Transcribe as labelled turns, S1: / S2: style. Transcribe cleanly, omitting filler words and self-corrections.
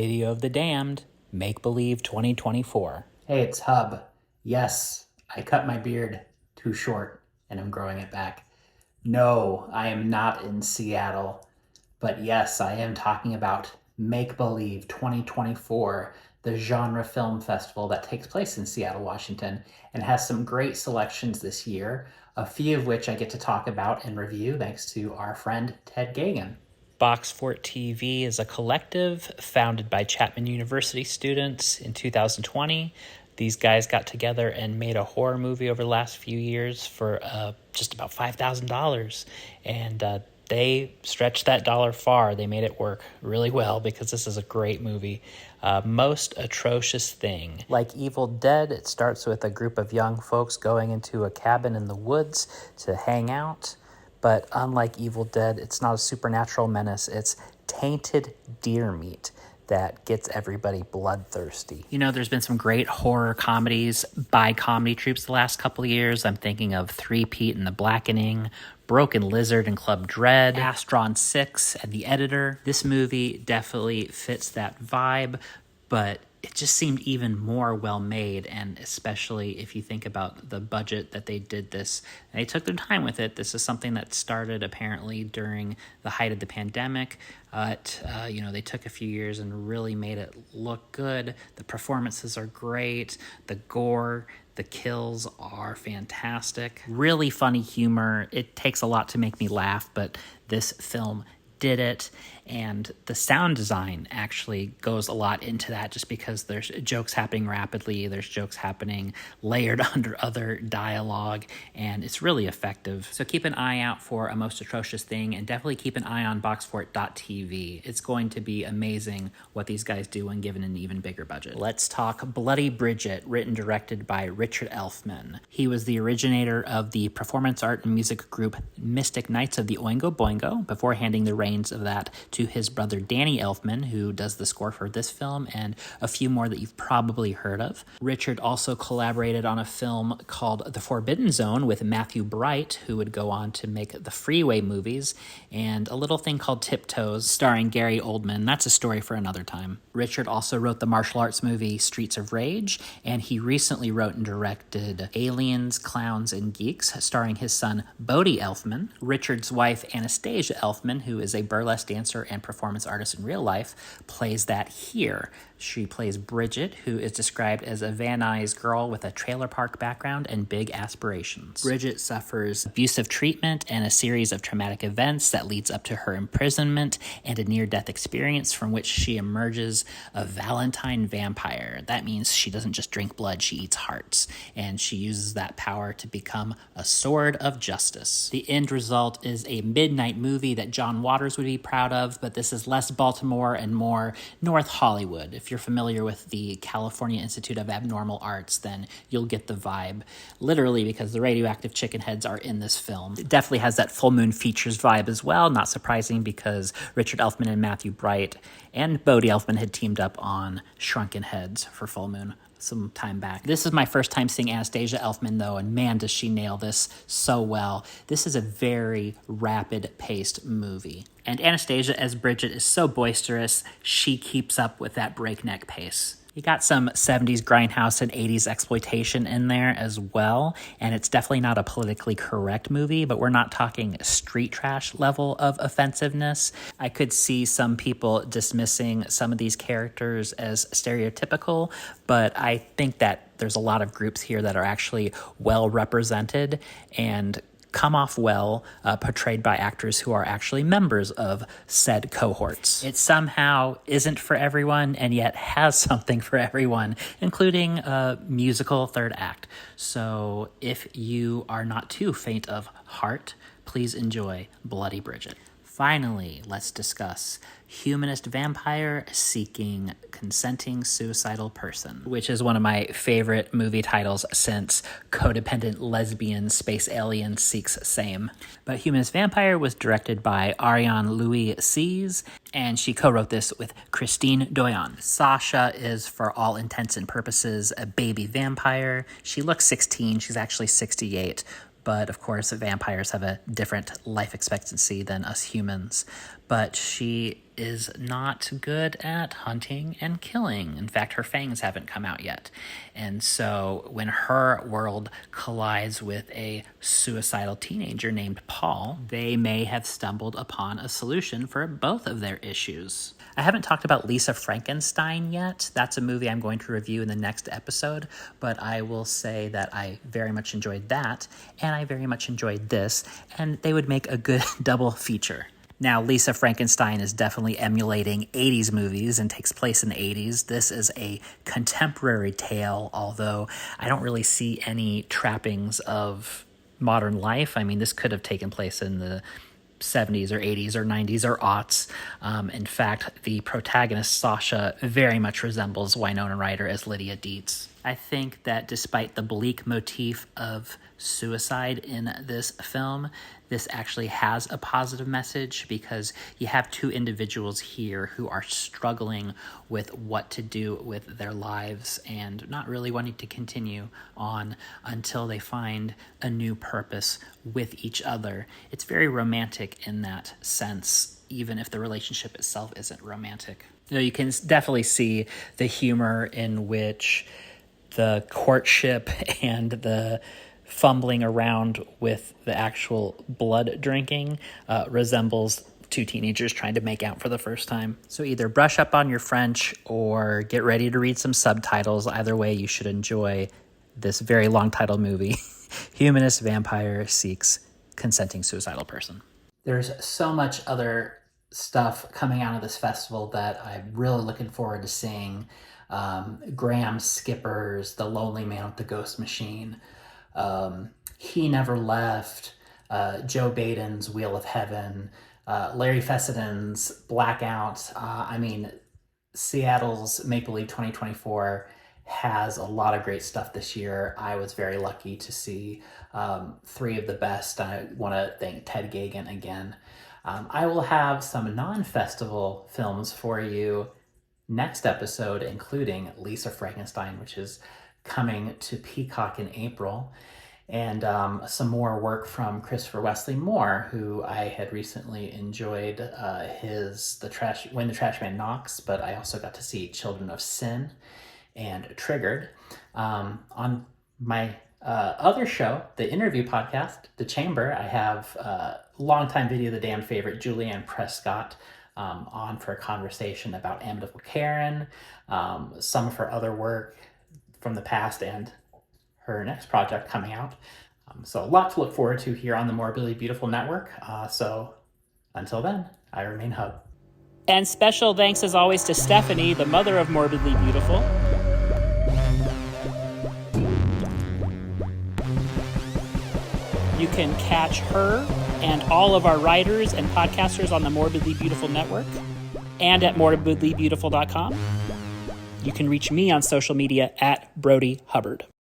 S1: Video of the Damned, Make Believe 2024.
S2: Hey, it's Hub. Yes, I cut my beard too short and I'm growing it back. No, I am not in Seattle. But yes, I am talking about Make Believe 2024, the genre film festival that takes place in Seattle, Washington, and has some great selections this year, a few of which I get to talk about and review thanks to our friend Ted Gagan.
S1: Box Fort TV is a collective founded by Chapman University students in 2020. These guys got together and made a horror movie over the last few years for just about $5,000. And they stretched that dollar far. They made it work really well because this is a great movie. Most Atrocious Thing. Like Evil Dead, it starts with a group of young folks going into a cabin in the woods to hang out. But unlike Evil Dead, it's not a supernatural menace. It's tainted deer meat that gets everybody bloodthirsty. You know, there's been some great horror comedies by comedy troupes the last couple of years. I'm thinking of Three Pete and the Blackening, Broken Lizard and Club Dread, Astron 6 and The Editor. This movie definitely fits that vibe, but it just seemed even more well-made, and especially if you think about the budget that they did this. They took their time with it. This is something that started apparently during the height of the pandemic. They took a few years and really made it look good. The performances are great. The gore, the kills are fantastic. Really funny humor. It takes a lot to make me laugh, but this film did it. And the sound design actually goes a lot into that, just because there's jokes happening rapidly, there's jokes happening layered under other dialogue, and it's really effective. So keep an eye out for A Most Atrocious Thing, and definitely keep an eye on boxfort.tv. It's going to be amazing what these guys do when given an even bigger budget. Let's talk Bloody Bridget, written and directed by Richard Elfman. He was the originator of the performance art and music group Mystic Knights of the Oingo Boingo, before handing the reins of that to his brother Danny Elfman, who does the score for this film and a few more that you've probably heard of. Richard also collaborated on a film called The Forbidden Zone with Matthew Bright, who would go on to make the Freeway movies, and a little thing called Tiptoes, starring Gary Oldman. That's a story for another time. Richard also wrote the martial arts movie Streets of Rage, and he recently wrote and directed Aliens, Clowns, and Geeks, starring his son Bodie Elfman. Richard's wife Anastasia Elfman, who is a burlesque dancer and performance artist in real life, plays that here. She plays Bridget, who is described as a Van Nuys girl with a trailer park background and big aspirations. Bridget suffers abusive treatment and a series of traumatic events that leads up to her imprisonment and a near-death experience from which she emerges a Valentine vampire. That means she doesn't just drink blood, she eats hearts, and she uses that power to become a sword of justice. The end result is a midnight movie that John Waters would be proud of, but this is less Baltimore and more North Hollywood. If you're familiar with the California Institute of Abnormal Arts, then you'll get the vibe, literally, because the radioactive chicken heads are in this film. It definitely has that Full Moon Features vibe as well, not surprising because Richard Elfman and Matthew Bright and Bodie Elfman had teamed up on Shrunken Heads for Full Moon some time back. This is my first time seeing Anastasia Elfman, though, and man, does she nail this so well. This is a very rapid-paced movie. And Anastasia as Bridget is so boisterous, she keeps up with that breakneck pace. You got some 70s grindhouse and 80s exploitation in there as well, and it's definitely not a politically correct movie, but we're not talking street trash level of offensiveness. I could see some people dismissing some of these characters as stereotypical, but I think that there's a lot of groups here that are actually well represented and come off well, portrayed by actors who are actually members of said cohorts. It somehow isn't for everyone, and yet has something for everyone, including a musical third act. So if you are not too faint of heart, please enjoy Bloody Bridget. Finally, let's discuss Humanist Vampire Seeking Consenting Suicidal Person, which is one of my favorite movie titles since Codependent Lesbian Space Alien Seeks Same. But Humanist Vampire was directed by Ariane Louis Sees, and she co-wrote this with Christine Doyon. Sasha is, for all intents and purposes, a baby vampire. She looks 16, she's actually 68, but of course vampires have a different life expectancy than us humans. But she is not good at hunting and killing. In fact, her fangs haven't come out yet. And so when her world collides with a suicidal teenager named Paul, they may have stumbled upon a solution for both of their issues. I haven't talked about Lisa Frankenstein yet. That's a movie I'm going to review in the next episode, but I will say that I very much enjoyed that, and I very much enjoyed this, and they would make a good double feature. Now, Lisa Frankenstein is definitely emulating 80s movies and takes place in the 80s. This is a contemporary tale, although I don't really see any trappings of modern life. I mean, this could have taken place in the 70s or 80s or 90s or aughts. In fact, the protagonist, Sasha, very much resembles Winona Ryder as Lydia Dietz. I think that despite the bleak motif of suicide in this film, this actually has a positive message because you have two individuals here who are struggling with what to do with their lives and not really wanting to continue on until they find a new purpose with each other. It's very romantic in that sense, even if the relationship itself isn't romantic. You can definitely see the humor in which the courtship and the fumbling around with the actual blood drinking resembles two teenagers trying to make out for the first time. So either brush up on your French or get ready to read some subtitles. Either way, you should enjoy this very long titled movie, Humanist Vampire Seeks Consenting Suicidal Person.
S2: There's so much other stuff coming out of this festival that I'm really looking forward to seeing. Graham Skipper's The Lonely Man with the Ghost Machine, He Never Left, Joe Baden's Wheel of Heaven, Larry Fesseden's Blackout. Seattle's Maple Leaf 2024 has a lot of great stuff this year. I was very lucky to see three of the best. I want to thank Ted Gagan again. I will have some non-festival films for you next episode, including Lisa Frankenstein, which is coming to Peacock in April, and some more work from Christopher Wesley Moore, who I had recently enjoyed When the Trash Man Knocks, but I also got to see Children of Sin and Triggered. On my other show, the interview podcast, The Chamber, I have longtime Video of the Damned favorite Julianne Prescott on for a conversation about Amityville Karen, some of her other work from the past, and her next project coming out. So a lot to look forward to here on the Morbidly Beautiful Network. So until then, I remain Hub.
S1: And special thanks as always to Stephanie, the mother of Morbidly Beautiful. You can catch her and all of our writers and podcasters on the Morbidly Beautiful Network and at morbidlybeautiful.com. You can reach me on social media at Brody Hubbard.